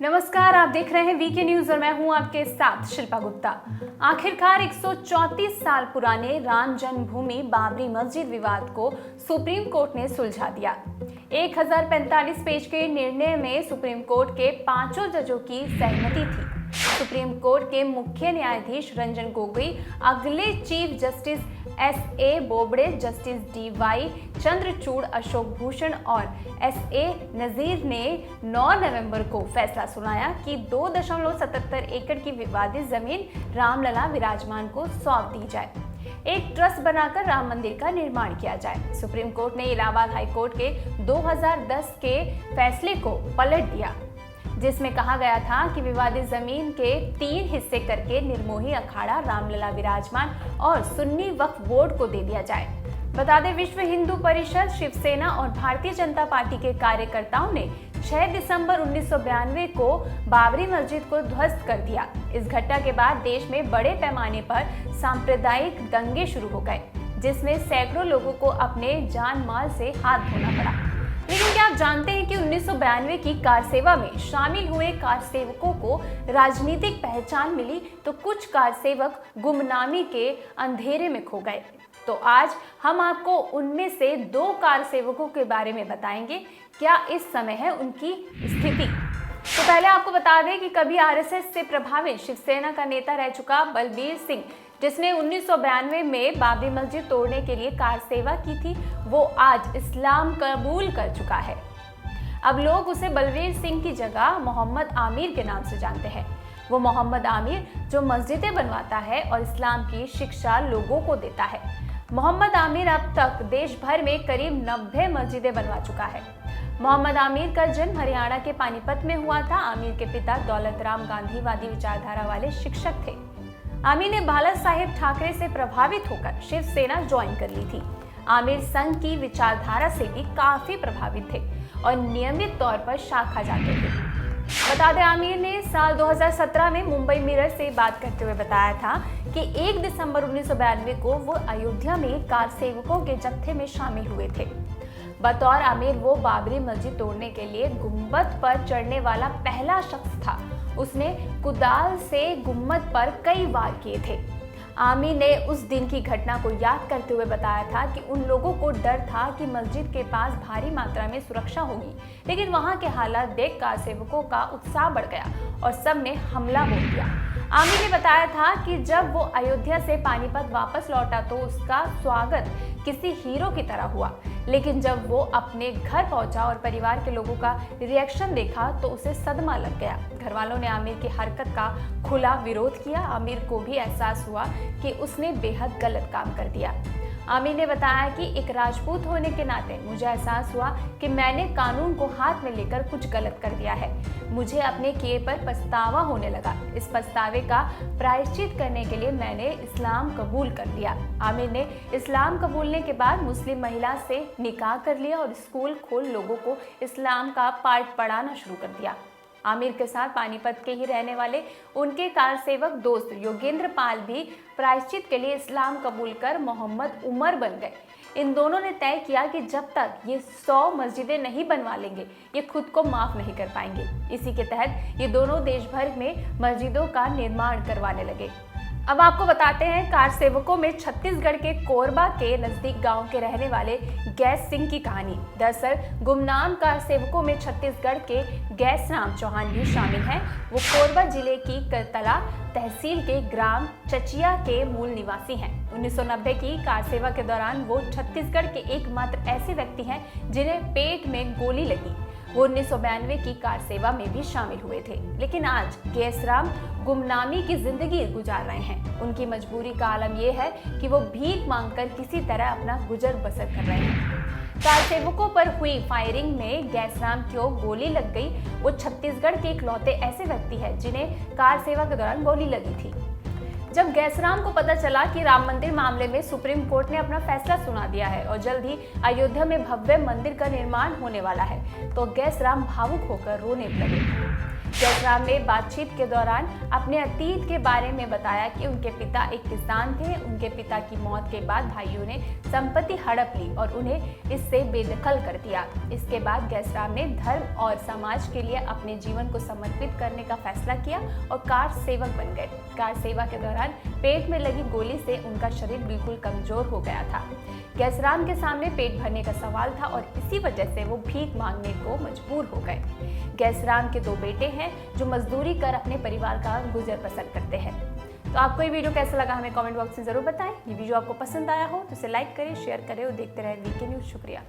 नमस्कार, आप देख रहे हैं वीके न्यूज और मैं हूं आपके साथ शिल्पा गुप्ता। आखिरकार 134 साल पुराने राम जन्मभूमि बाबरी मस्जिद विवाद को सुप्रीम कोर्ट ने सुलझा दिया। 1045 पेज के निर्णय में सुप्रीम कोर्ट के 5 जजों की सहमति थी। सुप्रीम कोर्ट के मुख्य न्यायाधीश रंजन गोगोई, अगले chief justice एस.ए. Bobde, justice D.Y.. Chandrachud, Ashok Bhushan और एस.ए. नजीर ने 9 नवंबर को फैसला सुनाया कि 2.77 एकड़ की विवादित जमीन रामलला विराजमान को सौंप दी जाए। एक ट्रस्ट बनाकर राम मंदिर का निर्माण किया जाए। सुप्रीम कोर्ट ने इलाहाबाद हाई कोर्ट के 2010 के फैसले को पलट दिया, जिसमें कहा गया था कि विवादित जमीन के 3 हिस्से करके निर्मोही अखाड़ा, रामलला विराजमान और सुन्नी वक्फ बोर्ड को दे दिया जाए। बता दें, विश्व हिंदू परिषद, शिवसेना और भारतीय जनता पार्टी के कार्यकर्ताओं ने 6 दिसंबर 1992 को बाबरी मस्जिद को ध्वस्त कर दिया। इस घटना के बाद देश में बड़े पैमाने पर सांप्रदायिक दंगे शुरू हो गए, जिसमें सैकड़ों लोगों को अपने जान माल से हाथ धोना पड़ा। लेकिन क्या आप जानते हैं कि 1992 की कार सेवा में शामिल हुए कार सेवकों को राजनीतिक पहचान मिली, तो कुछ कार सेवक गुमनामी के अंधेरे में खो गए। तो आज हम आपको उनमें से 2 कार सेवकों के बारे में बताएंगे, क्या इस समय है उनकी स्थिति। तो पहले आपको बता दें कि कभी आरएसएस से प्रभावित शिवसेना का नेता रह चुका बलबीर सिंह, जिसने 1992 में बाबरी मस्जिद तोड़ने के लिए कार सेवा की थी, वो आज इस्लाम कबूल कर चुका है। अब लोग उसे बलबीर सिंह की जगह मोहम्मद आमिर के नाम से जानते हैं। वो मोहम्मद आमिर जो मस्जिदें बनवाता है और इस्लाम की शिक्षा लोगों को देता है। मोहम्मद आमिर अब तक देश भर में करीब 90 मस्जिदें बनवा चुका है। मोहम्मद आमिर का जन्म हरियाणा के पानीपत में हुआ था। आमिर के पिता दौलत राम गांधीवादी विचारधारा वाले शिक्षक थे। आमिर ने बाला साहेब ठाकरे से प्रभावित होकर शिवसेना ज्वाइन कर ली थी। आमिर संघ की विचारधारा से भी काफी प्रभावित थे और नियमित तौर पर शाखा जाते थे। बता दें, आमिर ने साल 2017 में मुंबई मिरर से बात करते हुए बताया था कि 1 दिसंबर 1992 को वो अयोध्या में कार सेवकों के जत्थे में शामिल हुए थे। बतौर आमिर वो बाबरी मस्जिद तोड़ने के लिए गुंबद पर चढ़ने वाला पहला शख्स था। उसने कुदाल से गुंबद पर कई वार किए थे। आमिर ने उस दिन की घटना को याद करते हुए बताया था कि उन लोगों को डर था कि मस्जिद के पास भारी मात्रा में सुरक्षा होगी, लेकिन वहां के हालात देख कार सेवकों का उत्साह बढ़ गया और सब ने हमला बोल दिया। आमिर ने बताया था कि जब वो अयोध्या से पानीपत वापस लौटा तो उसका स्वागत किसी हीरो की तरह हुआ, लेकिन जब वो अपने घर पहुंचा और परिवार के लोगों का रिएक्शन देखा तो उसे सदमा लग गया। घर वालों ने आमिर की हरकत का खुला विरोध किया। आमिर को भी एहसास हुआ कि उसने बेहद गलत काम कर दिया। आमिर ने बताया कि एक राजपूत होने के नाते मुझे एहसास हुआ कि मैंने कानून को हाथ में लेकर कुछ गलत कर दिया है। मुझे अपने किए पर पछतावा होने लगा। इस पछतावे का प्रायश्चित करने के लिए मैंने इस्लाम कबूल कर लिया। आमिर ने इस्लाम कबूलने के बाद मुस्लिम महिला से निकाह कर लिया और स्कूल खोल लोगों को इस्लाम का पाठ पढ़ाना शुरू कर दिया। आमिर के साथ पानीपत के ही रहने वाले उनके कार सेवक दोस्त योगेंद्र पाल भी प्रायश्चित के लिए इस्लाम कबूल कर मोहम्मद उमर बन गए। इन दोनों ने तय किया कि जब तक ये 100 मस्जिदें नहीं बनवा लेंगे, ये खुद को माफ नहीं कर पाएंगे। इसी के तहत ये दोनों देश भर में मस्जिदों का निर्माण करवाने लगे। अब आपको बताते हैं कार सेवकों में छत्तीसगढ़ के कोरबा के नजदीक गांव के रहने वाले गैस सिंह की कहानी। दरअसल गुमनाम कार सेवकों में छत्तीसगढ़ के गैस राम चौहान भी शामिल हैं। वो कोरबा जिले की करतला तहसील के ग्राम चचिया के मूल निवासी हैं। 1990 की कार सेवा के दौरान वो छत्तीसगढ़ के एकमात्र ऐसे व्यक्ति हैं जिन्हें पेट में गोली लगी। वो 1992 की कार सेवा में भी शामिल हुए थे, लेकिन आज गैसराम गुमनामी की जिंदगी गुजार रहे हैं। उनकी मजबूरी का आलम यह है कि वो भीख मांगकर किसी तरह अपना गुजर बसर कर रहे हैं। कार सेवकों पर हुई फायरिंग में गैसराम को गोली लग गई। वो छत्तीसगढ़ के इकलौते ऐसे व्यक्ति हैं जिन्हें कार सेवा के दौरान गोली लगी थी। जब गैसराम को पता चला कि राम मंदिर मामले में सुप्रीम कोर्ट ने अपना फैसला सुना दिया है और जल्द ही अयोध्या में भव्य मंदिर का निर्माण होने वाला है, तो गैसराम भावुक होकर रोने लगे। गैसराम ने बातचीत के दौरान अपने अतीत के बारे में बताया कि उनके पिता एक किसान थे। उनके पिता की मौत के बाद भाइयों ने संपत्ति हड़प ली और उन्हें इससे बेदखल कर दिया। इसके बाद गैसराम ने धर्म और समाज के लिए अपने जीवन को समर्पित करने का फैसला किया और कार सेवक बन गए। कार सेवा के दौरान पेट में लगी गोली से उनका शरीर बिल्कुल कमजोर हो गया था। गैसराम के सामने पेट भरने का सवाल था और इसी वजह से वो भीख मांगने को मजबूर हो गए। गैसराम के 2 बेटे हैं जो मजदूरी कर अपने परिवार का गुजर बसर करते हैं। तो आपको ये वीडियो कैसा लगा हमें कमेंट बॉक्स में जरूर बताएं। ये वीडियो आपको पसंद आया हो तो इसे लाइक करें, शेयर करें और देखते रहें वीके न्यूज़। शुक्रिया।